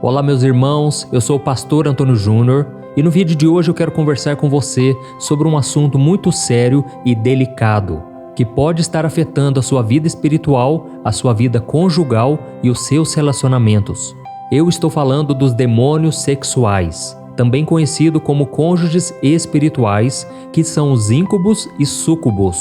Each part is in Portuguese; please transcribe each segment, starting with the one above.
Olá meus irmãos, eu sou o pastor Antônio Júnior e no vídeo de hoje eu quero conversar com você sobre um assunto muito sério e delicado, que pode estar afetando a sua vida espiritual, a sua vida conjugal e os seus relacionamentos. Eu estou falando dos demônios sexuais, também conhecido como cônjuges espirituais, que são os íncubos e súcubos.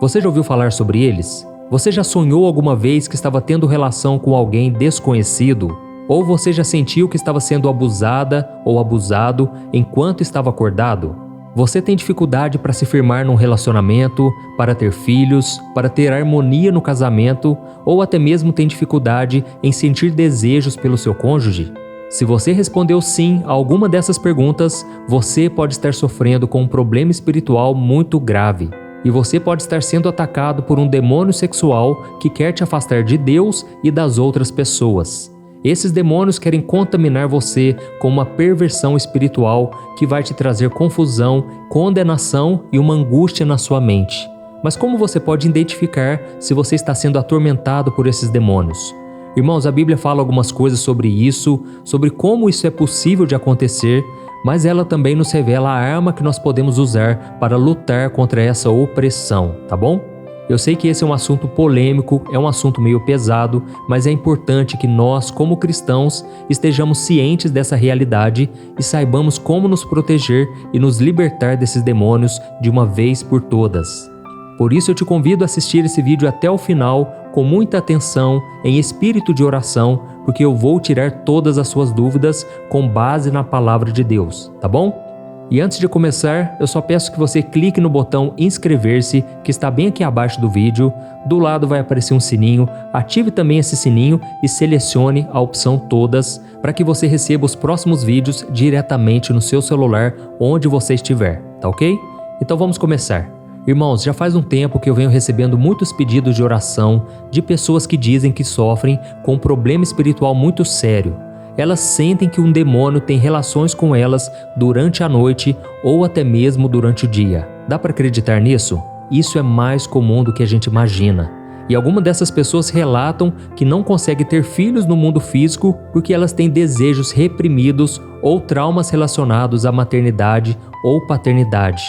Você já ouviu falar sobre eles? Você já sonhou alguma vez que estava tendo relação com alguém desconhecido? Ou você já sentiu que estava sendo abusada ou abusado enquanto estava acordado? Você tem dificuldade para se firmar num relacionamento, para ter filhos, para ter harmonia no casamento, ou até mesmo tem dificuldade em sentir desejos pelo seu cônjuge? Se você respondeu sim a alguma dessas perguntas, você pode estar sofrendo com um problema espiritual muito grave. E você pode estar sendo atacado por um demônio sexual que quer te afastar de Deus e das outras pessoas. Esses demônios querem contaminar você com uma perversão espiritual que vai te trazer confusão, condenação e uma angústia na sua mente. Mas como você pode identificar se você está sendo atormentado por esses demônios? Irmãos, a Bíblia fala algumas coisas sobre isso, sobre como isso é possível de acontecer, mas ela também nos revela a arma que nós podemos usar para lutar contra essa opressão, tá bom? Eu sei que esse é um assunto polêmico, é um assunto meio pesado, mas é importante que nós, como cristãos, estejamos cientes dessa realidade e saibamos como nos proteger e nos libertar desses demônios de uma vez por todas. Por isso eu te convido a assistir esse vídeo até o final, com muita atenção, em espírito de oração, porque eu vou tirar todas as suas dúvidas com base na palavra de Deus, tá bom? E antes de começar, eu só peço que você clique no botão inscrever-se, que está bem aqui abaixo do vídeo. Do lado vai aparecer um sininho, ative também esse sininho e selecione a opção todas, para que você receba os próximos vídeos diretamente no seu celular, onde você estiver, tá ok? Então vamos começar. Irmãos, já faz um tempo que eu venho recebendo muitos pedidos de oração de pessoas que dizem que sofrem com um problema espiritual muito sério. Elas sentem que um demônio tem relações com elas durante a noite ou até mesmo durante o dia. Dá para acreditar nisso? Isso é mais comum do que a gente imagina. E algumas dessas pessoas relatam que não conseguem ter filhos no mundo físico porque elas têm desejos reprimidos ou traumas relacionados à maternidade ou paternidade.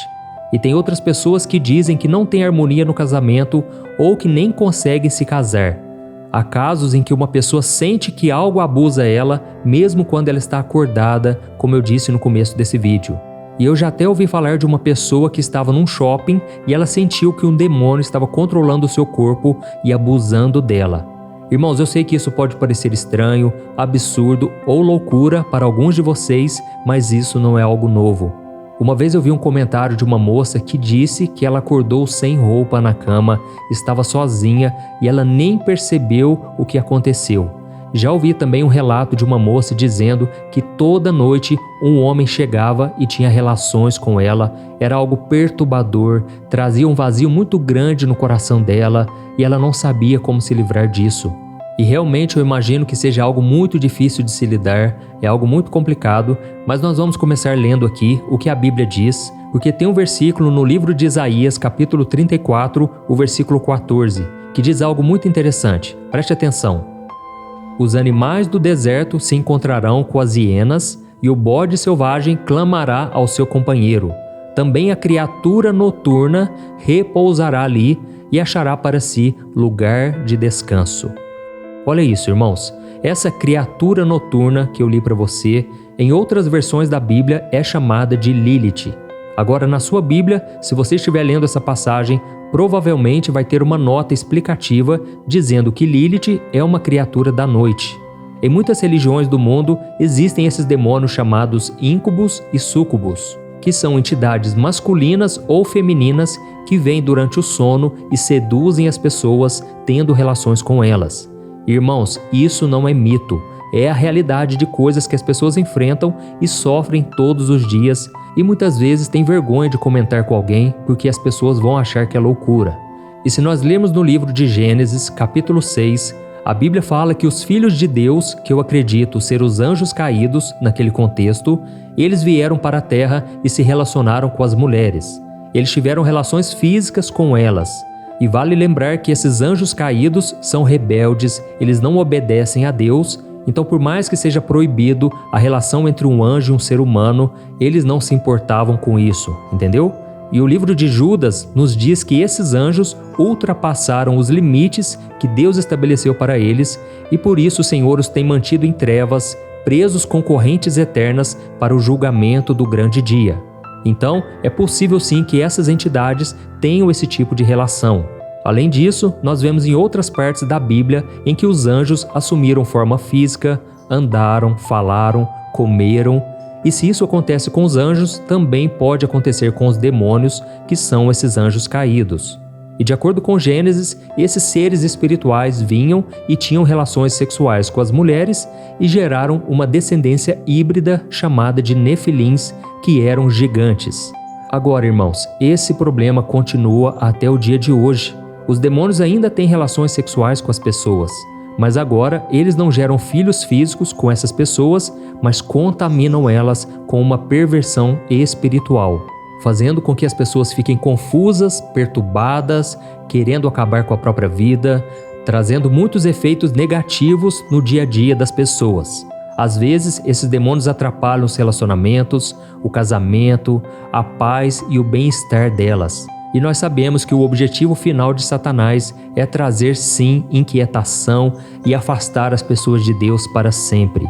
E tem outras pessoas que dizem que não tem harmonia no casamento ou que nem conseguem se casar. Há casos em que uma pessoa sente que algo abusa ela, mesmo quando ela está acordada, como eu disse no começo desse vídeo. E eu já até ouvi falar de uma pessoa que estava num shopping e ela sentiu que um demônio estava controlando o seu corpo e abusando dela. Irmãos, eu sei que isso pode parecer estranho, absurdo ou loucura para alguns de vocês, mas isso não é algo novo. Uma vez eu vi um comentário de uma moça que disse que ela acordou sem roupa na cama, estava sozinha e ela nem percebeu o que aconteceu. Já ouvi também um relato de uma moça dizendo que toda noite um homem chegava e tinha relações com ela, era algo perturbador, trazia um vazio muito grande no coração dela e ela não sabia como se livrar disso. E realmente eu imagino que seja algo muito difícil de se lidar, é algo muito complicado, mas nós vamos começar lendo aqui o que a Bíblia diz, porque tem um versículo no livro de Isaías, capítulo 34, o versículo 14, que diz algo muito interessante. Preste atenção. Os animais do deserto se encontrarão com as hienas, e o bode selvagem clamará ao seu companheiro. Também a criatura noturna repousará ali e achará para si lugar de descanso. Olha isso, irmãos. Essa criatura noturna que eu li para você, em outras versões da Bíblia, é chamada de Lilith. Agora, na sua Bíblia, se você estiver lendo essa passagem, provavelmente vai ter uma nota explicativa dizendo que Lilith é uma criatura da noite. Em muitas religiões do mundo, existem esses demônios chamados íncubos e súcubos, que são entidades masculinas ou femininas que vêm durante o sono e seduzem as pessoas tendo relações com elas. Irmãos, isso não é mito, é a realidade de coisas que as pessoas enfrentam e sofrem todos os dias e muitas vezes têm vergonha de comentar com alguém porque as pessoas vão achar que é loucura. E se nós lermos no livro de Gênesis, capítulo 6, a Bíblia fala que os filhos de Deus, que eu acredito ser os anjos caídos naquele contexto, eles vieram para a terra e se relacionaram com as mulheres. Eles tiveram relações físicas com elas. E vale lembrar que esses anjos caídos são rebeldes, eles não obedecem a Deus Então, por mais que seja proibido a relação entre um anjo e um ser humano, eles não se importavam com isso, entendeu? E o livro de Judas nos diz que esses anjos ultrapassaram os limites que Deus estabeleceu para eles e por isso o Senhor os tem mantido em trevas, presos com correntes eternas para o julgamento do grande dia. Então, é possível sim que essas entidades tenham esse tipo de relação. Além disso, nós vemos em outras partes da Bíblia em que os anjos assumiram forma física, andaram, falaram, comeram. E se isso acontece com os anjos, também pode acontecer com os demônios, que são esses anjos caídos. E de acordo com Gênesis, esses seres espirituais vinham e tinham relações sexuais com as mulheres e geraram uma descendência híbrida chamada de Nefilins, que eram gigantes. Agora, irmãos, esse problema continua até o dia de hoje. Os demônios ainda têm relações sexuais com as pessoas, mas agora eles não geram filhos físicos com essas pessoas, mas contaminam elas com uma perversão espiritual, fazendo com que as pessoas fiquem confusas, perturbadas, querendo acabar com a própria vida, trazendo muitos efeitos negativos no dia a dia das pessoas. Às vezes, esses demônios atrapalham os relacionamentos, o casamento, a paz e o bem-estar delas. E nós sabemos que o objetivo final de Satanás é trazer, sim, inquietação e afastar as pessoas de Deus para sempre.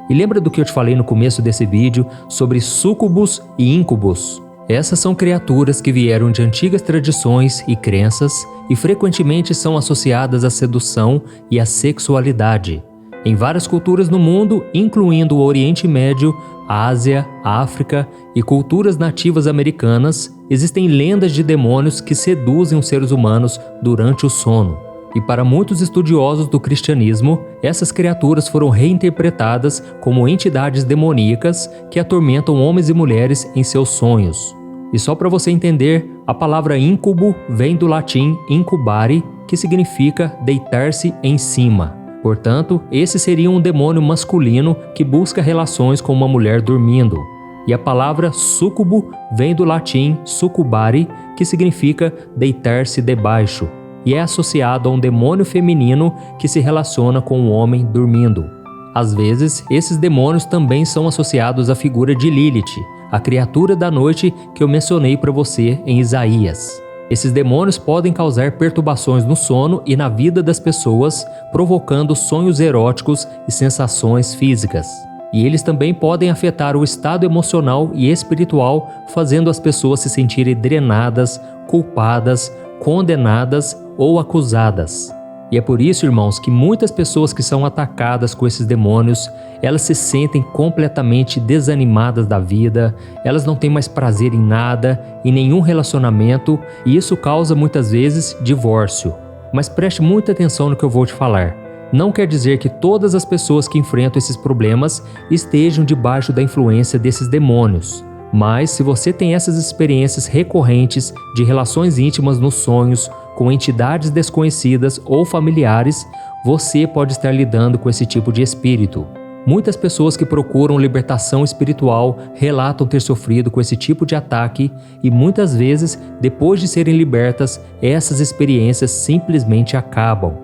E lembra do que eu te falei no começo desse vídeo sobre súcubos e íncubos? Essas são criaturas que vieram de antigas tradições e crenças e frequentemente são associadas à sedução e à sexualidade. Em várias culturas no mundo, incluindo o Oriente Médio, Ásia, África e culturas nativas americanas, existem lendas de demônios que seduzem os seres humanos durante o sono. E para muitos estudiosos do cristianismo, essas criaturas foram reinterpretadas como entidades demoníacas que atormentam homens e mulheres em seus sonhos. E só para você entender, a palavra íncubo vem do latim incubare, que significa deitar-se em cima. Portanto, esse seria um demônio masculino que busca relações com uma mulher dormindo. E a palavra súcubo vem do latim succubare, que significa deitar-se debaixo, e é associado a um demônio feminino que se relaciona com um homem dormindo. Às vezes, esses demônios também são associados à figura de Lilith, a criatura da noite que eu mencionei para você em Isaías. Esses demônios podem causar perturbações no sono e na vida das pessoas, provocando sonhos eróticos e sensações físicas. E eles também podem afetar o estado emocional e espiritual, fazendo as pessoas se sentirem drenadas, culpadas, condenadas ou acusadas. E é por isso, irmãos, que muitas pessoas que são atacadas com esses demônios, elas se sentem completamente desanimadas da vida, elas não têm mais prazer em nada, em nenhum relacionamento, e isso causa muitas vezes divórcio. Mas preste muita atenção no que eu vou te falar. Não quer dizer que todas as pessoas que enfrentam esses problemas estejam debaixo da influência desses demônios. Mas se você tem essas experiências recorrentes de relações íntimas nos sonhos, com entidades desconhecidas ou familiares, você pode estar lidando com esse tipo de espírito. Muitas pessoas que procuram libertação espiritual relatam ter sofrido com esse tipo de ataque e muitas vezes, depois de serem libertas, essas experiências simplesmente acabam.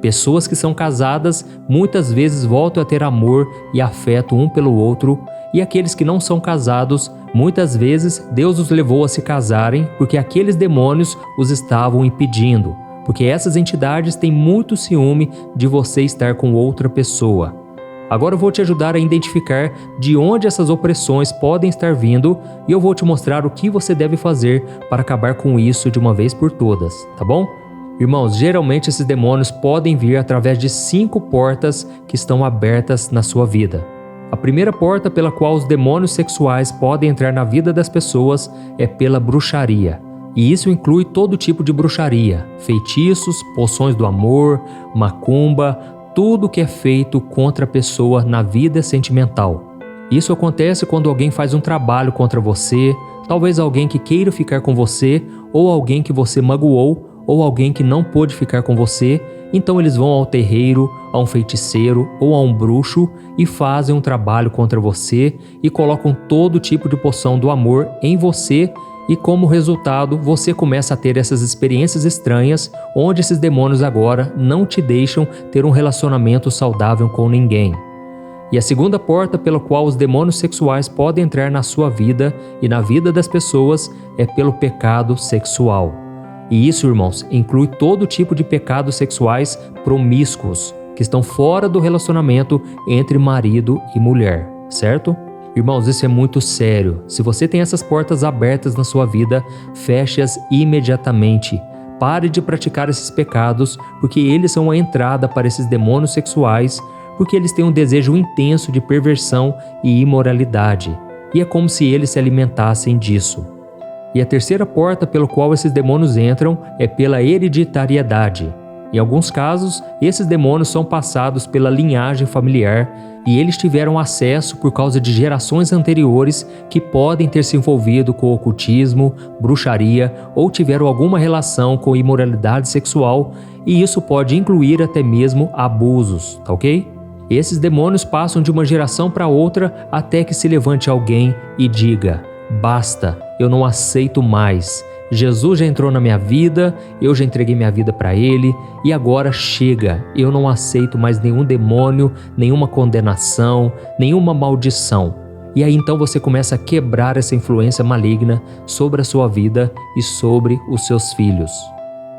Pessoas que são casadas muitas vezes voltam a ter amor e afeto um pelo outro, e aqueles que não são casados, muitas vezes Deus os levou a se casarem porque aqueles demônios os estavam impedindo, porque essas entidades têm muito ciúme de você estar com outra pessoa. Agora eu vou te ajudar a identificar de onde essas opressões podem estar vindo e eu vou te mostrar o que você deve fazer para acabar com isso de uma vez por todas, tá bom? Irmãos, geralmente esses demônios podem vir através de 5 portas que estão abertas na sua vida. A primeira porta pela qual os demônios sexuais podem entrar na vida das pessoas é pela bruxaria. E isso inclui todo tipo de bruxaria, feitiços, poções do amor, macumba, tudo que é feito contra a pessoa na vida sentimental. Isso acontece quando alguém faz um trabalho contra você, talvez alguém que queira ficar com você, ou alguém que você magoou, ou alguém que não pôde ficar com você, então eles vão ao terreiro, a um feiticeiro ou a um bruxo e fazem um trabalho contra você e colocam todo tipo de poção do amor em você e como resultado você começa a ter essas experiências estranhas onde esses demônios agora não te deixam ter um relacionamento saudável com ninguém. E a segunda porta pela qual os demônios sexuais podem entrar na sua vida e na vida das pessoas é pelo pecado sexual. E isso, irmãos, inclui todo tipo de pecados sexuais promíscuos, que estão fora do relacionamento entre marido e mulher, certo? Irmãos, isso é muito sério. Se você tem essas portas abertas na sua vida, feche-as imediatamente. Pare de praticar esses pecados, porque eles são a entrada para esses demônios sexuais, porque eles têm um desejo intenso de perversão e imoralidade. E é como se eles se alimentassem disso. E a terceira porta pelo qual esses demônios entram é pela hereditariedade. Em alguns casos, esses demônios são passados pela linhagem familiar e eles tiveram acesso por causa de gerações anteriores que podem ter se envolvido com ocultismo, bruxaria ou tiveram alguma relação com imoralidade sexual, e isso pode incluir até mesmo abusos, tá ok? Esses demônios passam de uma geração para outra até que se levante alguém e diga: basta, eu não aceito mais. Jesus já entrou na minha vida, eu já entreguei minha vida para Ele e agora chega, eu não aceito mais nenhum demônio, nenhuma condenação, nenhuma maldição. E aí então você começa a quebrar essa influência maligna sobre a sua vida e sobre os seus filhos.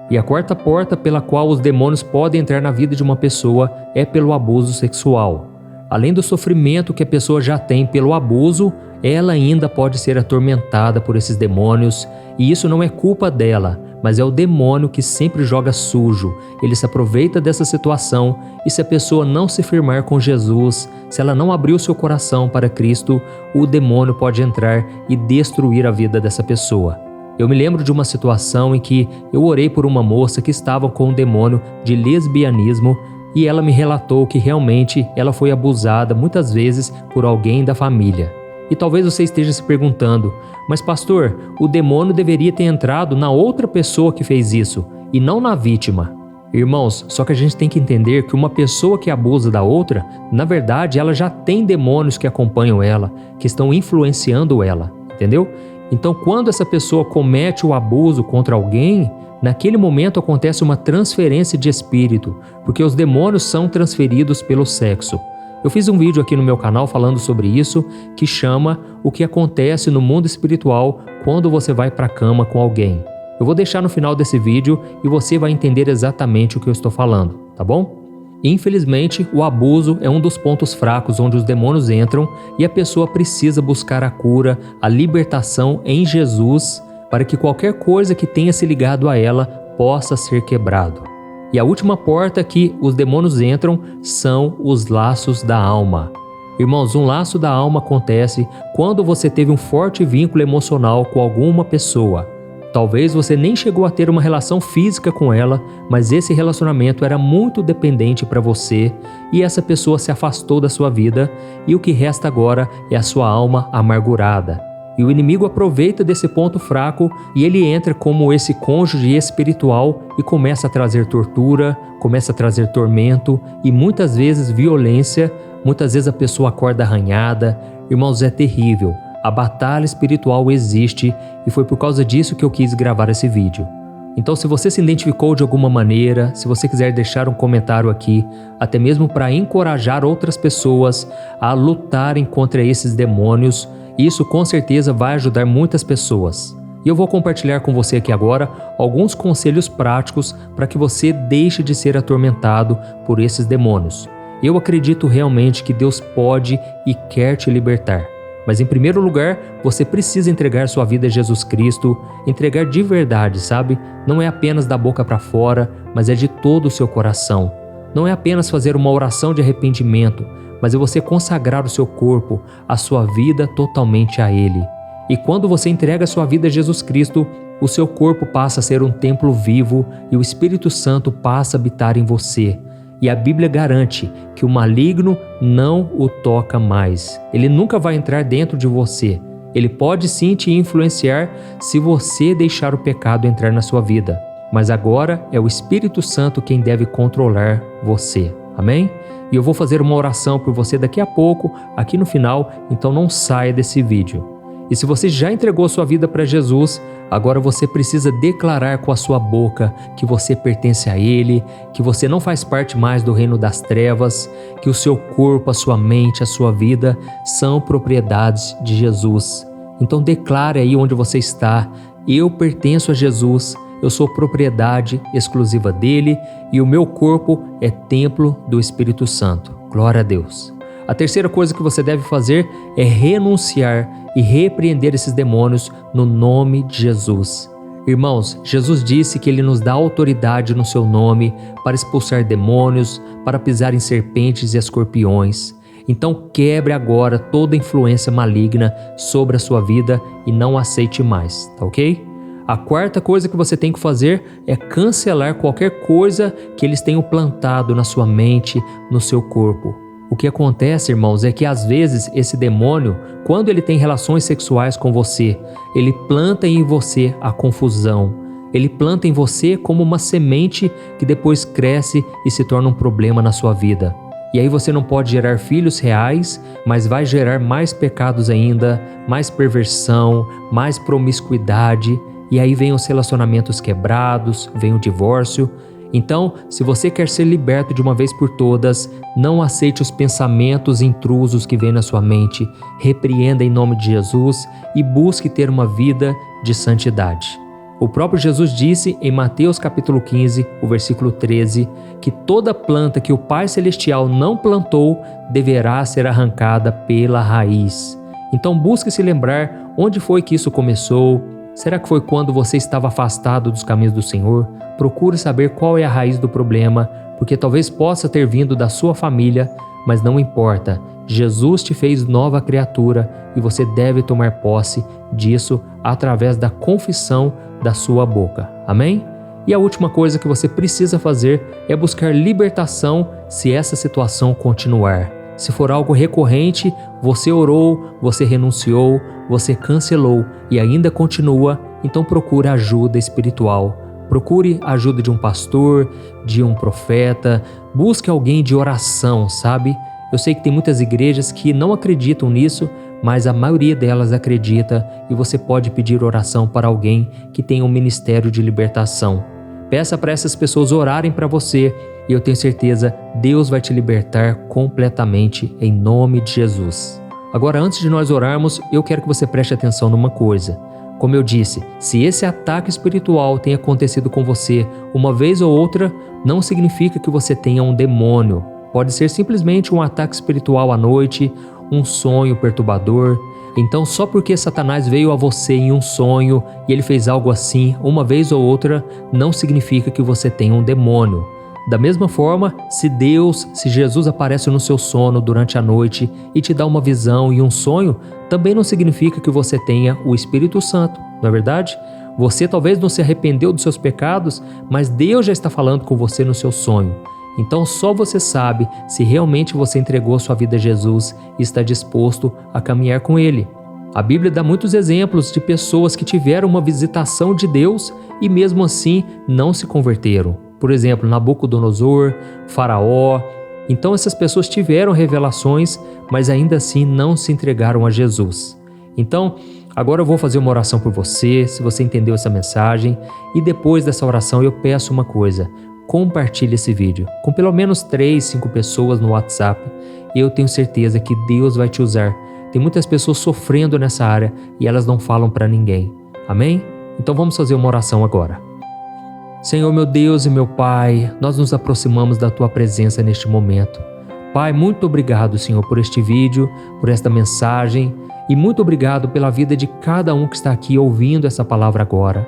E a quarta porta pela qual os demônios podem entrar na vida de uma pessoa é pelo abuso sexual. Além do sofrimento que a pessoa já tem pelo abuso, ela ainda pode ser atormentada por esses demônios, e isso não é culpa dela, mas é o demônio que sempre joga sujo. Ele se aproveita dessa situação, e se a pessoa não se firmar com Jesus, se ela não abrir o seu coração para Cristo, o demônio pode entrar e destruir a vida dessa pessoa. Eu me lembro de uma situação em que eu orei por uma moça que estava com um demônio de lesbianismo, e ela me relatou que realmente ela foi abusada muitas vezes por alguém da família. E talvez você esteja se perguntando: mas pastor, o demônio deveria ter entrado na outra pessoa que fez isso, e não na vítima. Irmãos, só que a gente tem que entender que uma pessoa que abusa da outra, na verdade ela já tem demônios que acompanham ela, que estão influenciando ela, entendeu? Então quando essa pessoa comete o abuso contra alguém, naquele momento acontece uma transferência de espírito, porque os demônios são transferidos pelo sexo. Eu fiz um vídeo aqui no meu canal falando sobre isso, que chama O que acontece no mundo espiritual quando você vai para a cama com alguém. Eu vou deixar no final desse vídeo e você vai entender exatamente o que eu estou falando, tá bom? Infelizmente, o abuso é um dos pontos fracos onde os demônios entram e a pessoa precisa buscar a cura, a libertação em Jesus, para que qualquer coisa que tenha se ligado a ela possa ser quebrado. E a última porta que os demônios entram são os laços da alma. Irmãos, um laço da alma acontece quando você teve um forte vínculo emocional com alguma pessoa. Talvez você nem chegou a ter uma relação física com ela, mas esse relacionamento era muito dependente para você e essa pessoa se afastou da sua vida e o que resta agora é a sua alma amargurada. E o inimigo aproveita desse ponto fraco e ele entra como esse cônjuge espiritual e começa a trazer tortura, começa a trazer tormento e muitas vezes violência, muitas vezes a pessoa acorda arranhada. Irmãos, é terrível. A batalha espiritual existe e foi por causa disso que eu quis gravar esse vídeo. Então, se você se identificou de alguma maneira, se você quiser deixar um comentário aqui, até mesmo para encorajar outras pessoas a lutarem contra esses demônios, isso com certeza vai ajudar muitas pessoas. E eu vou compartilhar com você aqui agora alguns conselhos práticos para que você deixe de ser atormentado por esses demônios. Eu acredito realmente que Deus pode e quer te libertar. Mas em primeiro lugar, você precisa entregar sua vida a Jesus Cristo, entregar de verdade, sabe? Não é apenas da boca para fora, mas é de todo o seu coração. Não é apenas fazer uma oração de arrependimento, mas é você consagrar o seu corpo, a sua vida totalmente a Ele. E quando você entrega a sua vida a Jesus Cristo, o seu corpo passa a ser um templo vivo e o Espírito Santo passa a habitar em você. E a Bíblia garante que o maligno não o toca mais. Ele nunca vai entrar dentro de você. Ele pode sim te influenciar se você deixar o pecado entrar na sua vida. Mas agora é o Espírito Santo quem deve controlar você. Amém? E eu vou fazer uma oração por você daqui a pouco, aqui no final, então não saia desse vídeo. E se você já entregou sua vida para Jesus, Agora você precisa declarar com a sua boca que você pertence a Ele, que você não faz parte mais do reino das trevas, que o seu corpo, a sua mente, a sua vida são propriedades de Jesus. Então declare aí onde você está: eu pertenço a Jesus, eu sou propriedade exclusiva dele e o meu corpo é templo do Espírito Santo. Glória a Deus. A terceira coisa que você deve fazer é renunciar e repreender esses demônios no nome de Jesus. Irmãos, Jesus disse que Ele nos dá autoridade no seu nome para expulsar demônios, para pisar em serpentes e escorpiões. Então quebre agora toda influência maligna sobre a sua vida e não aceite mais, tá ok? A quarta coisa que você tem que fazer é cancelar qualquer coisa que eles tenham plantado na sua mente, no seu corpo. O que acontece, irmãos, é que às vezes esse demônio, quando ele tem relações sexuais com você, ele planta em você a confusão. Ele planta em você como uma semente que depois cresce e se torna um problema na sua vida. E aí você não pode gerar filhos reais, mas vai gerar mais pecados ainda, mais perversão, mais promiscuidade. E aí vem os relacionamentos quebrados, vem o divórcio. Então, se você quer ser liberto de uma vez por todas, não aceite os pensamentos intrusos que vêm na sua mente, repreenda em nome de Jesus e busque ter uma vida de santidade. O próprio Jesus disse em Mateus capítulo 15, o versículo 13, que toda planta que o Pai Celestial não plantou deverá ser arrancada pela raiz. Então busque se lembrar onde foi que isso começou. Será que foi quando você estava afastado dos caminhos do Senhor? Procure saber qual é a raiz do problema, porque talvez possa ter vindo da sua família, mas não importa. Jesus te fez nova criatura e você deve tomar posse disso através da confissão da sua boca. Amém? E a última coisa que você precisa fazer é buscar libertação se essa situação continuar. Se for algo recorrente, você orou, você renunciou, você cancelou e ainda continua, então procure ajuda espiritual. Procure a ajuda de um pastor, de um profeta, busque alguém de oração, sabe? Eu sei que tem muitas igrejas que não acreditam nisso, mas a maioria delas acredita e você pode pedir oração para alguém que tenha um ministério de libertação. Peça para essas pessoas orarem para você e eu tenho certeza Deus vai te libertar completamente em nome de Jesus. Agora, antes de nós orarmos, eu quero que você preste atenção numa coisa. Como eu disse, se esse ataque espiritual tem acontecido com você uma vez ou outra, não significa que você tenha um demônio. Pode ser simplesmente um ataque espiritual à noite, um sonho perturbador. Então, só porque Satanás veio a você em um sonho e ele fez algo assim uma vez ou outra, não significa que você tenha um demônio. Da mesma forma, se Jesus aparece no seu sono durante a noite e te dá uma visão e um sonho, também não significa que você tenha o Espírito Santo, não é verdade? Você talvez não se arrependeu dos seus pecados, mas Deus já está falando com você no seu sonho. Então só você sabe se realmente você entregou sua vida a Jesus e está disposto a caminhar com Ele. A Bíblia dá muitos exemplos de pessoas que tiveram uma visitação de Deus e mesmo assim não se converteram. Por exemplo, Nabucodonosor, Faraó. Então essas pessoas tiveram revelações, mas ainda assim não se entregaram a Jesus. Então, agora eu vou fazer uma oração por você, se você entendeu essa mensagem, e depois dessa oração eu peço uma coisa: compartilhe esse vídeo com pelo menos 3, 5 pessoas no WhatsApp. Eu tenho certeza que Deus vai te usar. Tem muitas pessoas sofrendo nessa área e elas não falam para ninguém. Amém? Então vamos fazer uma oração agora. Senhor, meu Deus e meu Pai, nós nos aproximamos da Tua presença neste momento. Pai, muito obrigado, Senhor, por este vídeo, por esta mensagem e muito obrigado pela vida de cada um que está aqui ouvindo essa palavra agora.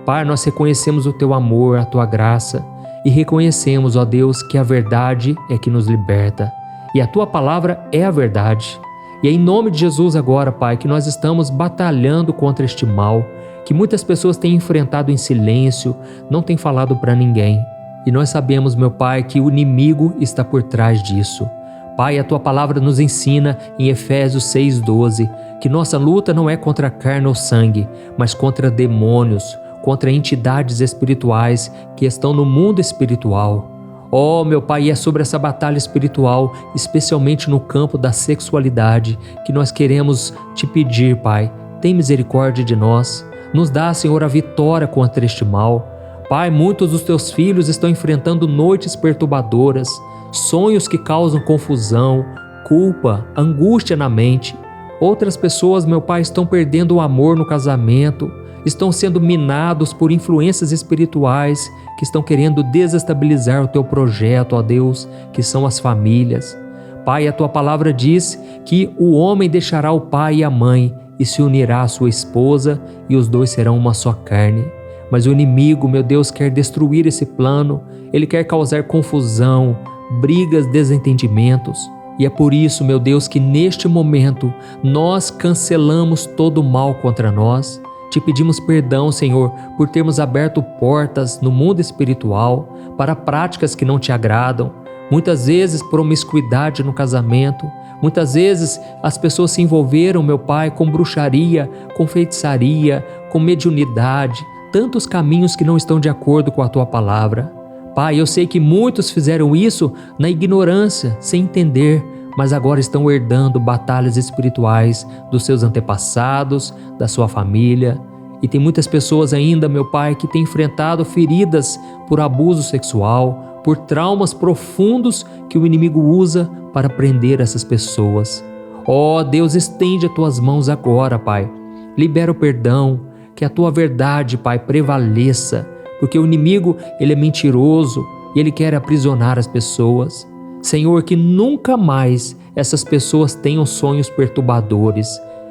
Pai, nós reconhecemos o Teu amor, a Tua graça e reconhecemos, ó Deus, que a verdade é que nos liberta e a Tua palavra é a verdade. E é em nome de Jesus agora, Pai, que nós estamos batalhando contra este mal, que muitas pessoas têm enfrentado em silêncio, não têm falado para ninguém. E nós sabemos, meu Pai, que o inimigo está por trás disso. Pai, a Tua palavra nos ensina em Efésios 6,12 que nossa luta não é contra carne ou sangue, mas contra demônios, contra entidades espirituais que estão no mundo espiritual. Oh, meu Pai, é sobre essa batalha espiritual, especialmente no campo da sexualidade, que nós queremos Te pedir, Pai, tem misericórdia de nós. Nos dá, Senhor, a vitória contra este mal. Pai, muitos dos teus filhos estão enfrentando noites perturbadoras, sonhos que causam confusão, culpa, angústia na mente. Outras pessoas, meu Pai, estão perdendo o amor no casamento, estão sendo minados por influências espirituais que estão querendo desestabilizar o teu projeto, ó Deus, que são as famílias. Pai, a tua palavra diz que o homem deixará o pai e a mãe e se unirá à sua esposa e os dois serão uma só carne. Mas o inimigo, meu Deus, quer destruir esse plano, ele quer causar confusão, brigas, desentendimentos. E é por isso, meu Deus, que neste momento nós cancelamos todo o mal contra nós. Te pedimos perdão, Senhor, por termos aberto portas no mundo espiritual para práticas que não te agradam. Muitas vezes promiscuidade no casamento, muitas vezes as pessoas se envolveram, meu Pai, com bruxaria, com feitiçaria, com mediunidade, tantos caminhos que não estão de acordo com a Tua palavra. Pai, eu sei que muitos fizeram isso na ignorância, sem entender, mas agora estão herdando batalhas espirituais dos seus antepassados, da sua família. E tem muitas pessoas ainda, meu Pai, que têm enfrentado feridas por abuso sexual, por traumas profundos que o inimigo usa para prender essas pessoas. Ó Deus, estende as Tuas mãos agora, Pai. Libera o perdão, que a Tua verdade, Pai, prevaleça, porque o inimigo, ele é mentiroso e ele quer aprisionar as pessoas. Senhor, que nunca mais essas pessoas tenham sonhos perturbadores,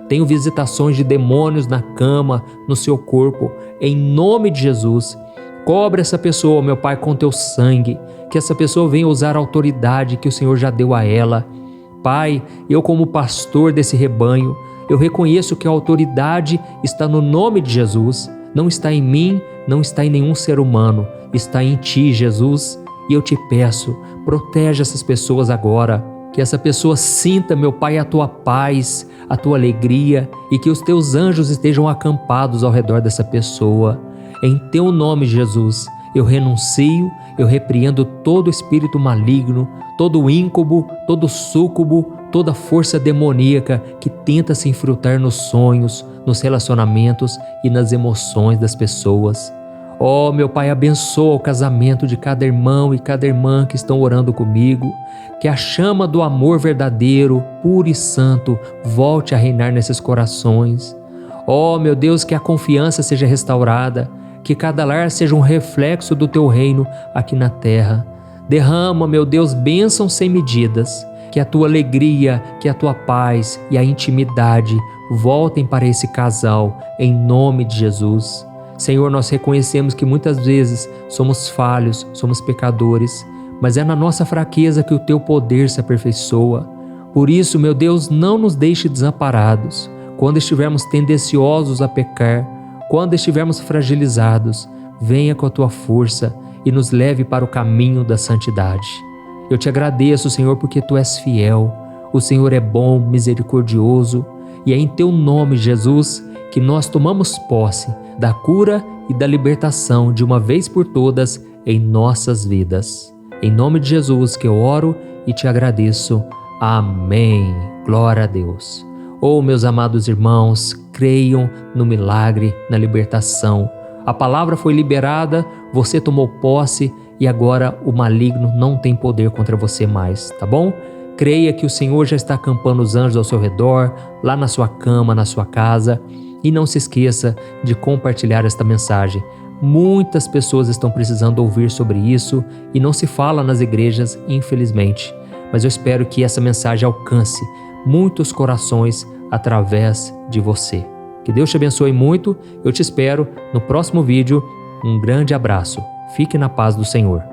tenham visitações de demônios na cama, no seu corpo, em nome de Jesus. Cobre essa pessoa, meu Pai, com Teu sangue, que essa pessoa venha usar a autoridade que o Senhor já deu a ela. Pai, eu como pastor desse rebanho, eu reconheço que a autoridade está no nome de Jesus, não está em mim, não está em nenhum ser humano, está em Ti, Jesus. E eu te peço, protege essas pessoas agora, que essa pessoa sinta, meu Pai, a Tua paz, a Tua alegria e que os Teus anjos estejam acampados ao redor dessa pessoa. Em Teu nome, Jesus, eu renuncio, eu repreendo todo espírito maligno, todo íncube, todo súcubo, toda força demoníaca que tenta se infiltrar nos sonhos, nos relacionamentos e nas emoções das pessoas. Ó, meu Pai, abençoa o casamento de cada irmão e cada irmã que estão orando comigo, que a chama do amor verdadeiro, puro e santo, volte a reinar nesses corações. Ó, meu Deus, que a confiança seja restaurada, que cada lar seja um reflexo do Teu reino aqui na terra. Derrama, meu Deus, bênçãos sem medidas, que a Tua alegria, que a Tua paz e a intimidade voltem para esse casal, em nome de Jesus. Senhor, nós reconhecemos que muitas vezes somos falhos, somos pecadores, mas é na nossa fraqueza que o Teu poder se aperfeiçoa. Por isso, meu Deus, não nos deixe desamparados. Quando estivermos tendenciosos a pecar, quando estivermos fragilizados, venha com a Tua força e nos leve para o caminho da santidade. Eu te agradeço, Senhor, porque Tu és fiel, o Senhor é bom, misericordioso, e é em Teu nome, Jesus, que nós tomamos posse da cura e da libertação de uma vez por todas em nossas vidas. Em nome de Jesus que eu oro e te agradeço. Amém. Glória a Deus. Oh, meus amados irmãos, creiam no milagre, na libertação. A palavra foi liberada, você tomou posse e agora o maligno não tem poder contra você mais, tá bom? Creia que o Senhor já está acampando os anjos ao seu redor, lá na sua cama, na sua casa. E não se esqueça de compartilhar esta mensagem. Muitas pessoas estão precisando ouvir sobre isso e não se fala nas igrejas, infelizmente. Mas eu espero que essa mensagem alcance muitos corações através de você. Que Deus te abençoe muito. Eu te espero no próximo vídeo. Um grande abraço. Fique na paz do Senhor.